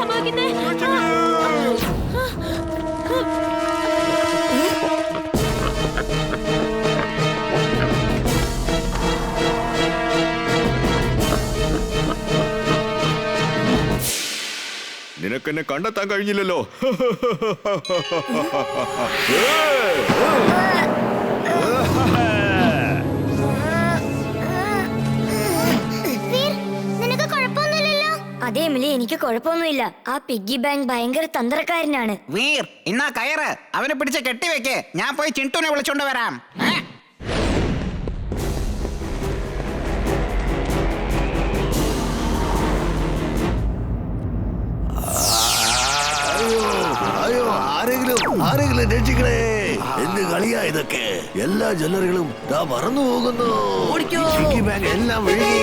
സംഭവിക്കുന്നേ? നിനക്കെന്നെ കണ്ടെത്താൻ കഴിഞ്ഞില്ലല്ലോ. അതെ എമിലി, എനിക്ക് കുഴപ്പമൊന്നുമില്ല. ആ പിഗ്ഗി ബാങ്ക് ഭയങ്കര തന്ത്രക്കാരനാണ്. വീർ, ഇന്നാ കയറ്, അവനെ പിടിച്ച് കെട്ടിവെക്ക്. ഞാൻ പോയി ചിണ്ടുനെ വിളിച്ചോണ്ട് വരാം. ആരെങ്കിലും രക്ഷിക്കണേ. എന്ത് കളിയാ ഇതൊക്കെ? എല്ലാ ജ്വല്ലറികളും മറന്നു പോകുന്നു. പിഗ്ഗി ബാങ്ക് എല്ലാം ഒഴുകി.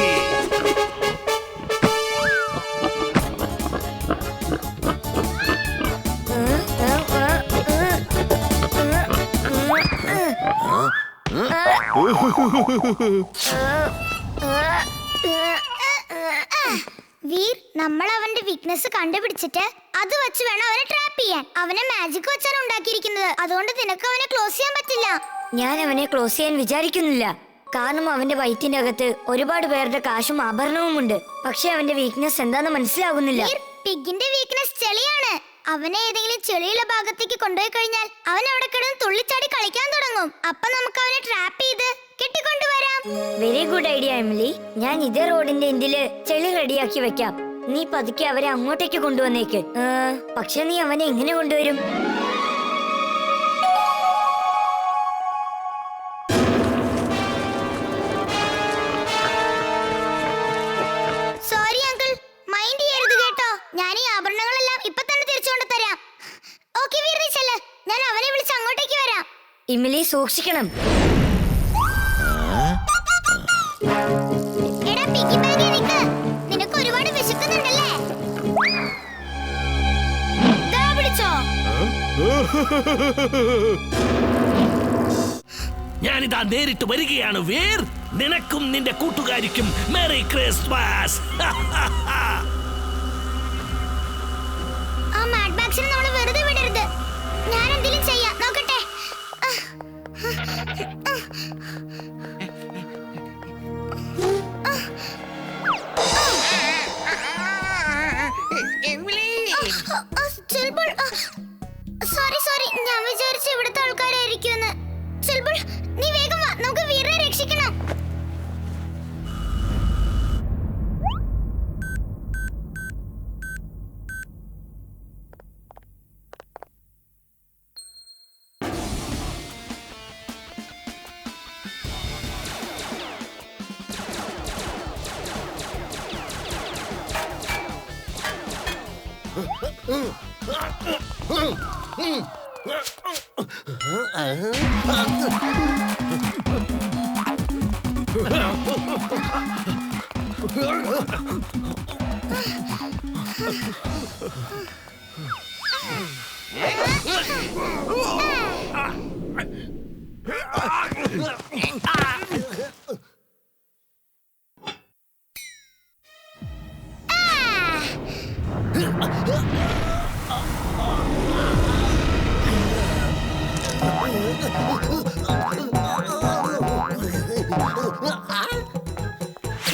വീർ, നമ്മൾ അവന്റെ വീക്ക്നെസ് കണ്ടുപിടിച്ചിട്ട് അത് വെച്ച് വേണം അവനെ ട്രാപ്പ് ചെയ്യാൻ. അവനെ മാജിക് വെച്ചാണ് ഉണ്ടാക്കിയിരിക്കുന്നത്. അതുകൊണ്ട് നിനക്ക് അവനെ ക്ലോസ് ചെയ്യാൻ പറ്റില്ല. ഞാൻ അവനെ ക്ലോസ് ചെയ്യാൻ വിചാരിക്കുന്നില്ല. കാരണം അവന്റെ വയറ്റിന്റെ അകത്ത് ഒരുപാട് പേരുടെ കാശും ആഭരണവും ഉണ്ട്. പക്ഷെ അവന്റെ വീക്ക്നെസ് എന്താന്ന് മനസ്സിലാകുന്നില്ല. പിഗിന്റെ വീക്ക്നെസ് ചെളിയാണ്. അവനെ ഏതെങ്കിലും ചെളിയുള്ള ഭാഗത്തേക്ക് കൊണ്ടുപോയി കഴിഞ്ഞാൽ അവൻ അവിടെ കിടന്ന് തുള്ളിച്ചാടി കളിക്കാൻ തുടങ്ങും. അപ്പൊ നമുക്ക് അവനെ ട്രാപ്പ് ചെയ്ത് കെട്ടിക്കൊണ്ടുവരാം. Very good idea Emily. ഞാൻ ഇതേ റോഡിന്റെ എൻഡില് ചെളി റെഡിയാക്കി വെക്കാം. നീ പതുക്കെ അവരെ അങ്ങോട്ടേക്ക് കൊണ്ടുവന്നേക്ക്. പക്ഷെ നീ അവനെ എങ്ങനെ കൊണ്ടുവരും? സോറി അങ്കിൾ, മൈൻഡ് ചെയ്യരുത് കേട്ടോ. ഞാൻ ഈ ആഭരണങ്ങളെല്ലാം ഇപ്പൊ തന്നെ തിരിച്ചുകൊണ്ട് തരാം. ഓക്കേ വീർ, നീ ചെല്ല്. ഞാൻ അവനെ വിളിച്ച് അങ്ങോട്ടേക്ക് വരാം. എമിലി, സൂക്ഷിക്കണം. എടാ പിഗ്ഗി ബാങ്ക്, നിനക്ക് ഒരുപാട് വിശക്കുന്നുണ്ടല്ലേ? ദാ പിടിച്ചോ. ഞാനിതാ നേരിട്ട് വരികയാണ് വീർ. നിനക്കും നിന്റെ കൂട്ടുകാരിക്കും മെറി ക്രിസ്മസ്. ആ മാഡ് ബാഗ്സിനെ നമ്മൾ വെറുതെ വിടരുത്. ഞാൻ എന്തെങ്കിലും ചെയ്യാം, നോക്കട്ടെ. സോറി, ഞാൻ വിചാരിച്ചു ഇവിടുത്തെ ആൾക്കാരായിരിക്കുമെന്ന്. ചിൽബുൾ, നീ വേഗം വാ, നമുക്ക് വീറിനെ രക്ഷിക്കണം.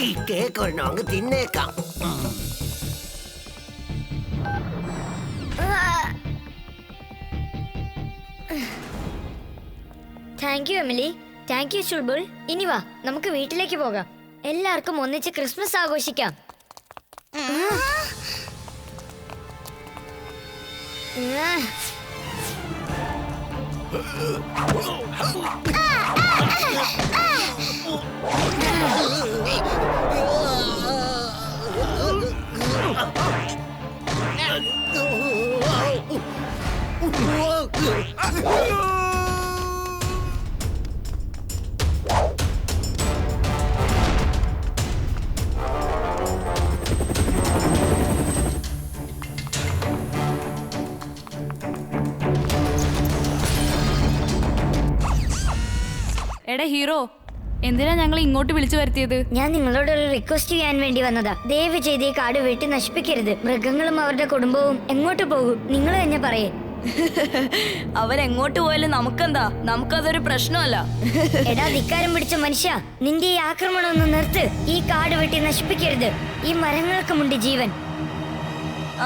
ഈ കേക്ക് ഒരെണ്ണം അങ്ങ് തിന്നേക്കാം. Thank you Emily. Thank you Chulbul. ഇനി വാ, നമുക്ക് വീട്ടിലേക്ക് പോകാം. എല്ലാവർക്കും ഒന്നിച്ച് ക്രിസ്മസ് ആഘോഷിക്കാം. എടാ ഹീറോ, എന്തിനാ ഞങ്ങൾ ഇങ്ങോട്ട് വിളിച്ചു വരുത്തിയത്? ഞാൻ നിങ്ങളോട് ഒരു റിക്വസ്റ്റ് ചെയ്യാൻ വേണ്ടി വന്നതാ. ദയവ് ചെയ്ത് ഈ കാട് വെട്ടി നശിപ്പിക്കരുത്. മൃഗങ്ങളും അവരുടെ കുടുംബവും എങ്ങോട്ട് പോകും? നിങ്ങൾ തന്നെ പറയേ. അവരെങ്ങോട്ട് പോയാലും നമുക്കെന്താ? നമുക്കതൊരു പ്രശ്നമല്ല. എടാ ധിക്കാരം പിടിച്ച മനുഷ്യ, നിന്റെ ഈ ആക്രമണം ഒന്ന് നിർത്ത്. ഈ കാട് വെട്ടി നശിപ്പിക്കരുത്. ഈ മരങ്ങൾക്കുമുണ്ട് ജീവൻ.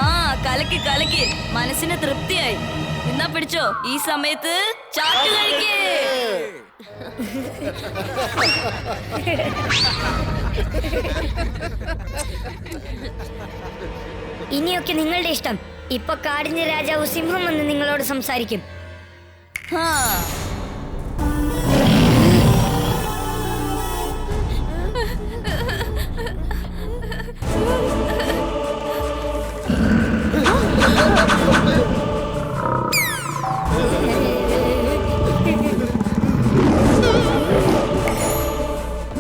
ആ കലക്കി കലക്കി, മനസ്സിന് തൃപ്തിയായി. എന്നാ പിടിച്ചോ, ഈ സമയത്ത് ചാട്ട് കഴിക്കേ. ഇനിയൊക്കെ നിങ്ങളുടെ ഇഷ്ടം. ഇപ്പൊ കാടിന്റെ രാജാവ് സിംഹം എന്ന് നിങ്ങളോട് സംസാരിക്കും.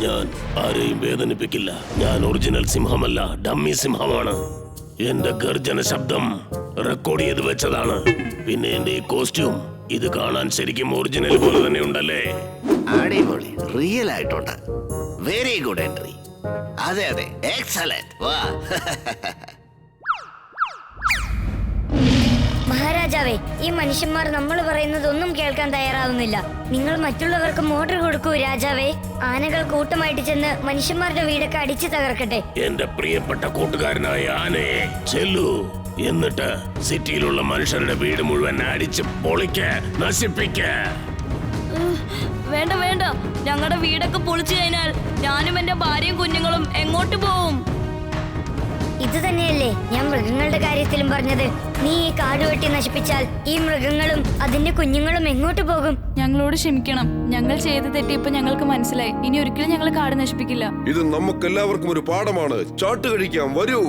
ഞാൻ ആരെയും വേദനിപ്പിക്കില്ല. ഞാൻ ഒറിജിനൽ സിംഹമല്ല, ഡമ്മി സിംഹമാണ്. എന്റെ ഗർജന ശബ്ദം റെക്കോർഡ് ചെയ്ത് വെച്ചതാണ്. പിന്നെ എന്റെ ഈ കോസ്റ്റ്യൂം, ഇത് കാണാൻ ശരിക്കും ഒറിജിനൽ പോലെ തന്നെ ഉണ്ടല്ലേ? അടിപൊളി, റിയൽ ആയിട്ടുണ്ട്. Very good entry. അതെ അതെ, എക്സലന്റ്. വാ. മഹാരാജാവേ, ഈ മനുഷ്യന്മാർ നമ്മൾ പറയുന്നത് ഒന്നും കേൾക്കാൻ തയ്യാറാവുന്നില്ല. നിങ്ങൾ മറ്റുള്ളവർക്ക് മോട്ടർ കൊടുക്കൂ രാജാവേ. ആനകൾ കൂട്ടമായിട്ട് ചെന്ന് മനുഷ്യന്മാരുടെ വീടൊക്കെ അടിച്ചു തകർക്കട്ടെ. എന്റെ പ്രിയപ്പെട്ട കൂട്ടുകാരനായ ആനയെ ചെല്ലു. എന്നിട്ട് സിറ്റിയിലുള്ള മനുഷ്യരുടെ വീട് മുഴുവൻ അടിച്ച് പൊളിക്ക, നശിപ്പിക്ക. വേണ്ട വേണ്ട, ഞങ്ങളുടെ വീടൊക്കെ പൊളിച്ചു കഴിഞ്ഞാൽ ഞാനും എന്റെ ഭാര്യയും കുഞ്ഞുങ്ങളും എങ്ങോട്ട് പോവും? ഇത് തന്നെയല്ലേ ഞാൻ മൃഗങ്ങളുടെ കാര്യത്തിലും പറഞ്ഞത്. നീ ഈ കാട് വെട്ടി നശിപ്പിച്ചാൽ ഈ മൃഗങ്ങളും അതിന്റെ കുഞ്ഞുങ്ങളും എങ്ങോട്ട് പോകും? ഞങ്ങളോട് ക്ഷമിക്കണം. ഞങ്ങൾ ചെയ്ത് തെറ്റിയപ്പോ ഞങ്ങൾക്ക് മനസ്സിലായി. ഇനി ഒരിക്കലും ഞങ്ങൾ കാട് നശിപ്പിക്കില്ല. ഇത് നമുക്കെല്ലാവർക്കും ഒരു പാഠമാണ്. ചാട്ട് കഴിക്കാം, വരൂ.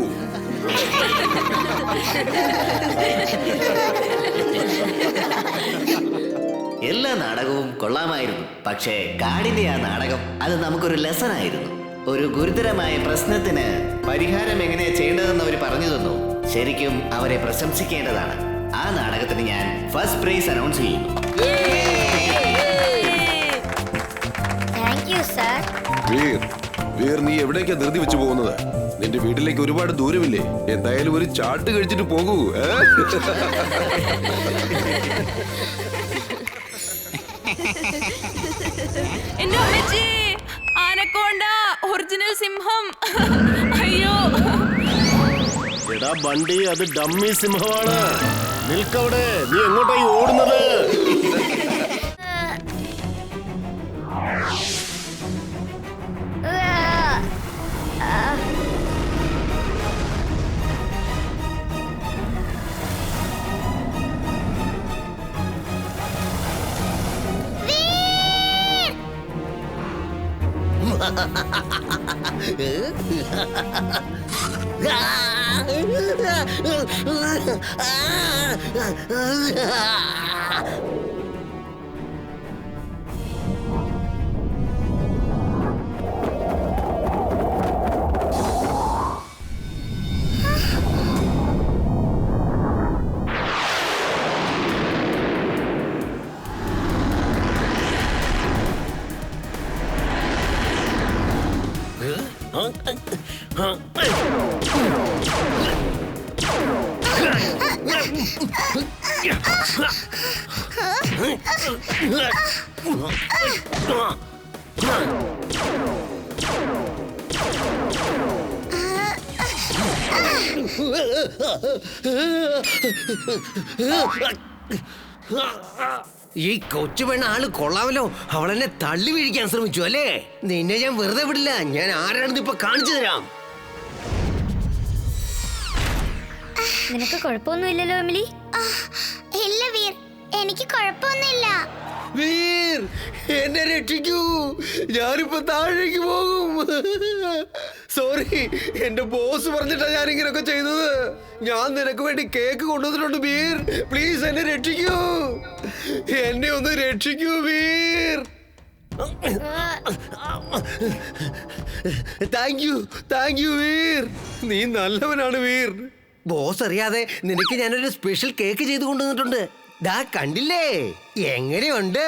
എല്ലാ നാടകവും കൊള്ളാമായിരുന്നു. പക്ഷേ കാടിന്റെ ആ നാടകം, അത് നമുക്കൊരു ലെസൺ ആയിരുന്നു. ഒരു ഗുരുതരമായ പ്രശ്നത്തിന് പരിഹാരം എങ്ങനെയാ ചെയ്യേണ്ടതെന്ന് അവർ പറഞ്ഞു തന്നു. ശരിക്കും അവരെ പ്രശംസിക്കേണ്ടതാണ്. ആ നാടകത്തിന് ഞാൻ ഫസ്റ്റ് പ്രൈസ് അനൗൺസ് ചെയ്യുന്നു. Thank you sir. വീർ, നീ എവിടേക്കാ ധൃതി വെച്ച് പോകുന്നത്? നിന്റെ വീട്ടിലേക്ക് ഒരുപാട് ദൂരമില്ലേ? എന്തായാലും ഒരു ചാട്ട് കഴിച്ചിട്ട് പോകൂ. എന്റെ അമ്മച്ചി, ആനക്കോണ്ട, ഒറിജിനൽ സിംഹം. അയ്യോ. എടാ ബണ്ടി, അത് ഡമ്മി സിംഹമാണ്. നിൽക്കവിടെ, നീ എങ്ങോട്ടായി ഓടുന്നത്? ഈ കൊച്ചു പെണ്ണ ആള് കൊള്ളാമല്ലോ. അവളെന്നെ തള്ളി വീഴിക്കാൻ ശ്രമിച്ചു അല്ലേ? നിന്നെ ഞാൻ വെറുതെ വിടില്ല. ഞാൻ ആരാണെന്ന് ഇപ്പൊ കാണിച്ചു തരാം. നിനക്ക് കുഴപ്പമൊന്നുമില്ലല്ലോ എമിലി? ഇല്ല വീർ, എനിക്ക് കുഴപ്പമൊന്നുമില്ല. വീർ, എന്നെ രക്ഷിക്കൂ. ഞാനിപ്പോ താഴേക്ക് പോകും. സോറി, എന്റെ ബോസ് പറഞ്ഞിട്ടാ ഞാൻ ഇങ്ങനൊക്കെ ചെയ്തത്. ഞാൻ നിനക്ക് വേണ്ടി കേക്ക് കൊണ്ടുവന്നിട്ടുണ്ട് വീർ. പ്ലീസ് എന്നെ രക്ഷിക്കൂ. എന്നെ ഒന്ന് രക്ഷിക്കൂ വീർ. Thank you Veer. നീ നല്ലവനാണ് വീർ. ബോസ് അറിയാതെ നിനക്ക് ഞാനൊരു സ്പെഷ്യൽ കേക്ക് ചെയ്ത് കൊണ്ടുവന്നിട്ടുണ്ട്. ദാ കണ്ടില്ലേ? എങ്ങനെയുണ്ട്?